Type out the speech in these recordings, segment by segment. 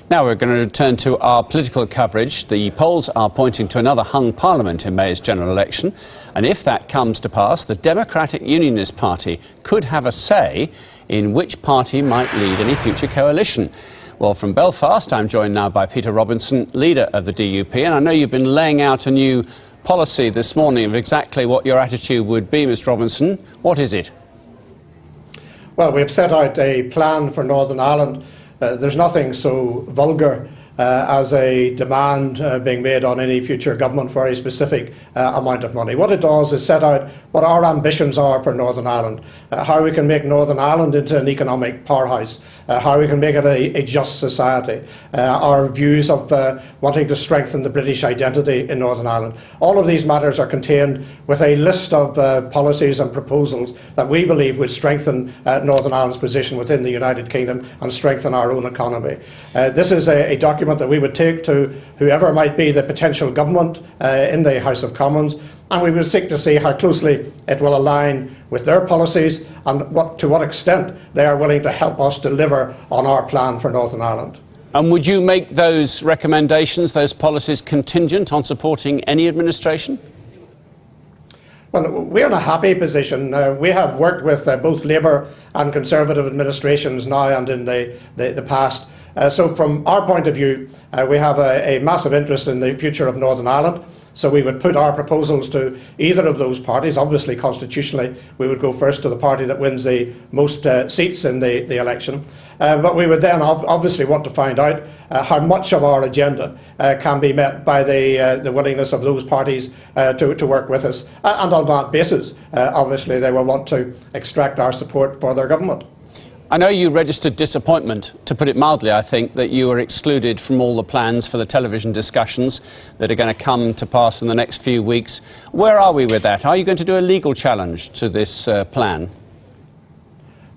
Now we're going to return to our political coverage. The polls are pointing to another hung parliament in May's general election. And if that comes to pass, the Democratic Unionist Party could have a say in which party might lead any future coalition. Well, from Belfast, I'm joined now by Peter Robinson, leader of the DUP. And I know you've been laying out a new policy this morning of exactly what your attitude would be, Mr. Robinson. What is it? Well, we've set out a plan for Northern Ireland. There's nothing so vulgar as a demand being made on any future government for a specific amount of money. What it does is set out what our ambitions are for Northern Ireland, how we can make Northern Ireland into an economic powerhouse, how we can make it a just society, our views of wanting to strengthen the British identity in Northern Ireland. All of these matters are contained with a list of policies and proposals that we believe would strengthen Northern Ireland's position within the United Kingdom and strengthen our own economy. This is a document that we would take to whoever might be the potential government in the House of Commons, and we will seek to see how closely it will align with their policies and to what extent they are willing to help us deliver on our plan for Northern Ireland. And would you make those recommendations, those policies, contingent on supporting any administration? Well, we're in a happy position. We have worked with both Labour and Conservative administrations now and in the past. So from our point of view, we have a massive interest in the future of Northern Ireland. So we would put our proposals to either of those parties. Obviously, constitutionally, we would go first to the party that wins the most seats in the election. But we would then obviously want to find out how much of our agenda can be met by the willingness of those parties to work with us. And on that basis, obviously, they will want to extract our support for their government. I know you registered disappointment, to put it mildly, I think, that you were excluded from all the plans for the television discussions that are going to come to pass in the next few weeks. Where are we with that? Are you going to do a legal challenge to this plan?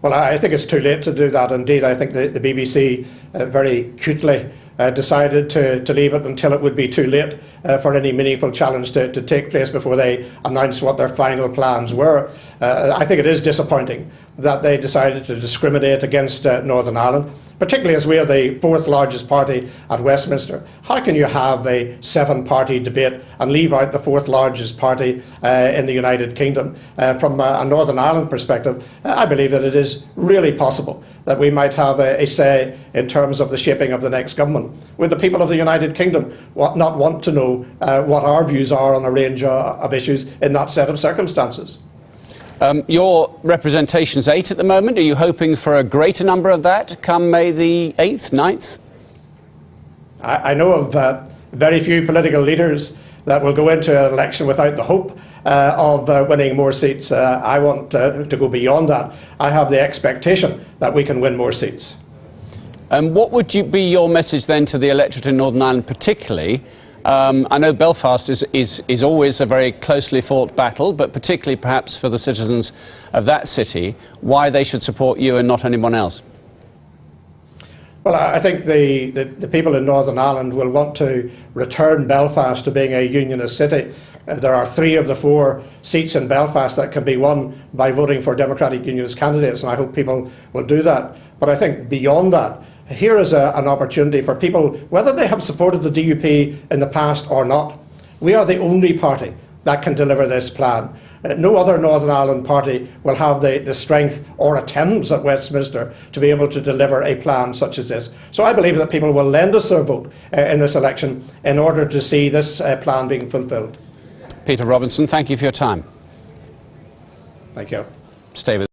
Well, I think it's too late to do that. Indeed, I think the BBC very cutely decided to leave it until it would be too late for any meaningful challenge to take place before they announced what their final plans were. I think it is disappointing that they decided to discriminate against Northern Ireland, particularly as we are the fourth largest party at Westminster. How can you have a 7-party debate and leave out the fourth largest party in the United Kingdom? From a Northern Ireland perspective, I believe that it is really possible that we might have a say in terms of the shaping of the next government. Would the people of the United Kingdom not want to know what our views are on a range of issues in that set of circumstances? Your representation's 8 at the moment. Are you hoping for a greater number of that come May the 8th, 9th? I know of very few political leaders that will go into an election without the hope of winning more seats. I want to go beyond that. I have the expectation that we can win more seats. What would be your message then to the electorate in Northern Ireland particularly? I know Belfast is always a very closely fought battle, but particularly perhaps for the citizens of that city, why they should support you and not anyone else? Well, I think the people in Northern Ireland will want to return Belfast to being a unionist city. There are 3 of the 4 seats in Belfast that can be won by voting for Democratic Unionist candidates, and I hope people will do that. But I think beyond that, here is an opportunity for people, whether they have supported the DUP in the past or not. We are the only party that can deliver this plan. No other Northern Ireland party will have the strength or attendance at Westminster to be able to deliver a plan such as this. So I believe that people will lend us their vote in this election in order to see this plan being fulfilled. Peter Robinson, thank you for your time. Thank you. Stay with